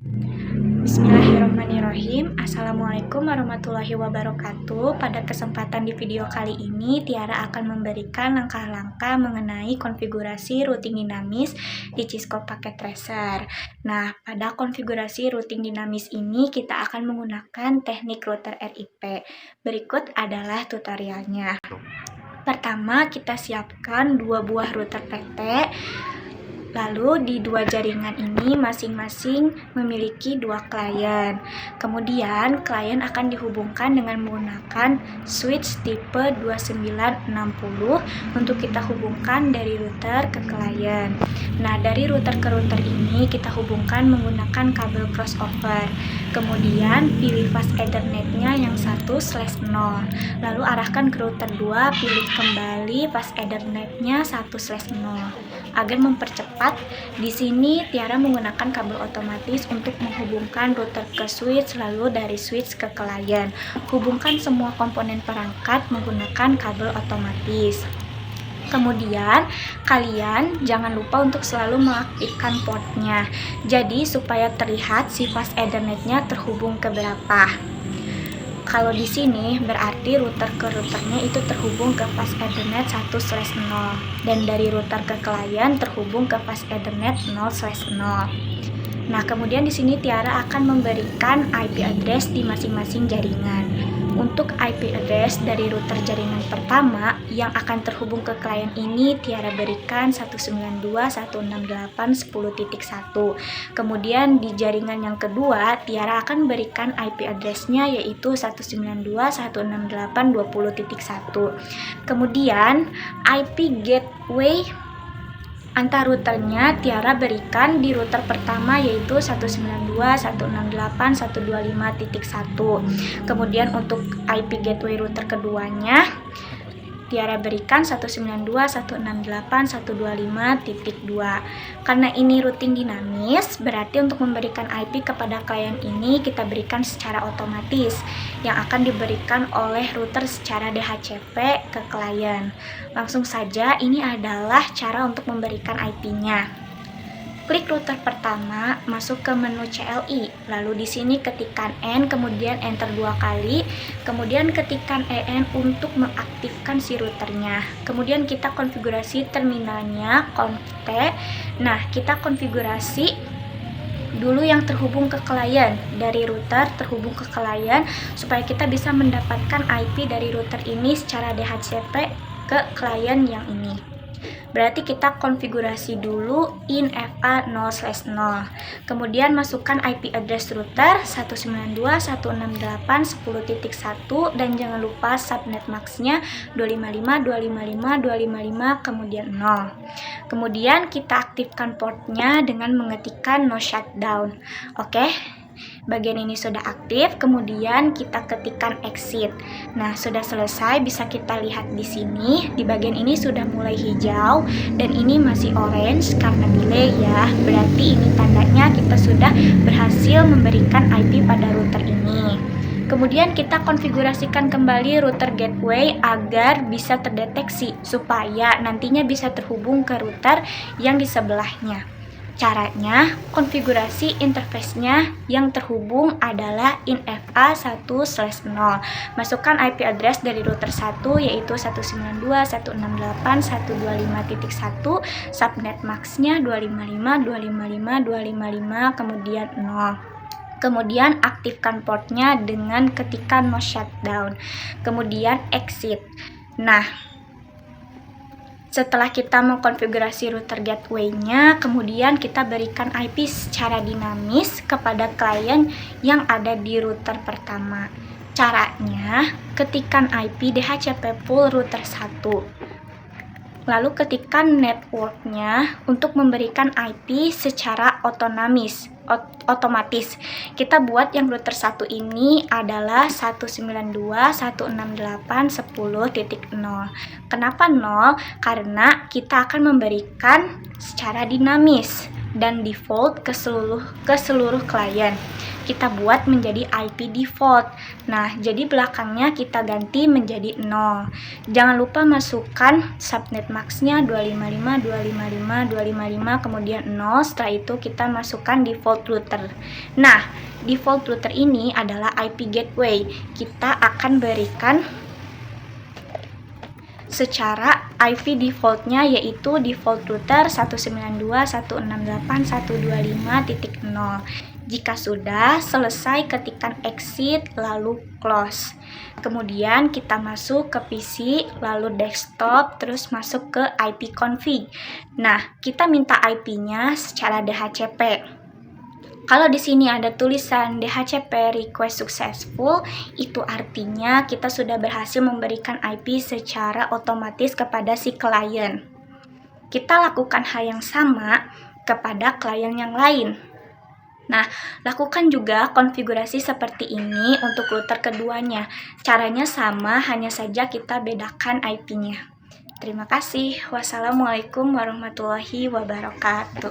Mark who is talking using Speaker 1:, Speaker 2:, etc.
Speaker 1: Bismillahirrahmanirrahim. Assalamualaikum warahmatullahi wabarakatuh. Pada kesempatan di video kali ini, Tiara akan memberikan langkah-langkah mengenai konfigurasi routing dinamis di Cisco Packet Tracer. Nah, pada konfigurasi routing dinamis ini kita akan menggunakan teknik router RIP. Berikut adalah tutorialnya. Pertama, kita siapkan 2 buah router PT. Lalu di 2 jaringan ini masing-masing memiliki 2 klien. Kemudian klien akan dihubungkan dengan menggunakan switch tipe 2960 untuk kita hubungkan dari router ke klien. Nah, dari router ke router ini kita hubungkan menggunakan kabel crossover. Kemudian pilih fast Ethernet-nya yang 1/0. Lalu arahkan ke router 2, pilih kembali fast Ethernet-nya 1/0. Agar mempercepat, di sini Tiara menggunakan kabel otomatis untuk menghubungkan router ke switch, lalu dari switch ke klien. Hubungkan semua komponen perangkat menggunakan kabel otomatis. Kemudian, kalian jangan lupa untuk selalu mengaktifkan portnya. Jadi, supaya terlihat si fast Ethernet-nya terhubung ke berapa. Kalau di sini berarti router ke routernya itu terhubung ke fast Ethernet 1/0 dan dari router ke klien terhubung ke fast Ethernet 0/0. Nah, kemudian di sini Tiara akan memberikan IP address di masing-masing jaringan. Untuk IP address dari router jaringan pertama yang akan terhubung ke klien ini Tiara berikan 192.168.10.1. Kemudian di jaringan yang kedua Tiara akan berikan IP address-nya yaitu 192.168.20.1. Kemudian IP gateway antar routernya Tiara berikan di router pertama yaitu 192.168.125.1. Kemudian untuk IP gateway router keduanya Tiara berikan 192.168.125.2. Karena ini routing dinamis, berarti untuk memberikan IP kepada klien ini kita berikan secara otomatis yang akan diberikan oleh router secara DHCP ke klien. Langsung saja, ini adalah cara untuk memberikan IP-nya. Klik router pertama, masuk ke menu CLI, lalu di sini ketikkan N, kemudian enter 2 kali, kemudian ketikkan EN untuk mengaktifkan si routernya. Kemudian kita konfigurasi terminalnya, conft. Nah, kita konfigurasi dulu yang terhubung ke klien, dari router terhubung ke klien, supaya kita bisa mendapatkan IP dari router ini secara DHCP ke klien yang ini. Berarti kita konfigurasi dulu INFA 0/0. Kemudian masukkan IP address router 192.168.10.1 dan jangan lupa subnet max-nya 255.255.255 kemudian 0. Kemudian kita aktifkan portnya dengan mengetikkan no shutdown. Oke. Bagian ini sudah aktif, kemudian kita ketikkan exit. Nah, sudah selesai, bisa kita lihat di sini. Di bagian ini sudah mulai hijau dan ini masih orange karena delay ya. Berarti ini tandanya kita sudah berhasil memberikan IP pada router ini. Kemudian kita konfigurasikan kembali router gateway agar bisa terdeteksi supaya nantinya bisa terhubung ke router yang di sebelahnya. Caranya, konfigurasi interface-nya yang terhubung adalah INFA 1/0. Masukkan IP address dari router 1 yaitu 192.168.125.1, subnet max-nya 255.255.255 kemudian 0. Kemudian aktifkan portnya dengan ketikan no shutdown. Kemudian exit. Nah, setelah kita mengkonfigurasi router gateway-nya, kemudian kita berikan IP secara dinamis kepada klien yang ada di router pertama. Caranya, ketikkan IP DHCP pool router 1. Lalu ketikkan network-nya untuk memberikan IP secara otomatis. Kita buat yang router 1 ini adalah 192.168.10.0. Kenapa 0? Karena kita akan memberikan secara dinamis dan default ke seluruh klien. kita buat menjadi IP default. Nah, jadi belakangnya kita ganti menjadi 0. Jangan lupa masukkan subnet max-nya 255, 255, 255, kemudian 0. Setelah itu kita masukkan default router. Nah, default router ini adalah IP gateway. Kita akan berikan secara IP defaultnya, yaitu default router 192.168.125.0. Jika sudah selesai, ketikkan exit lalu close. Kemudian kita masuk ke PC, lalu desktop, terus masuk ke IP config. Nah, kita minta IP-nya secara DHCP. Kalau di sini ada tulisan DHCP request successful, itu artinya kita sudah berhasil memberikan IP secara otomatis kepada si klien. Kita lakukan hal yang sama kepada klien yang lain. Nah, lakukan juga konfigurasi seperti ini untuk router keduanya. Caranya sama, hanya saja kita bedakan IP-nya. Terima kasih. Wassalamualaikum warahmatullahi wabarakatuh.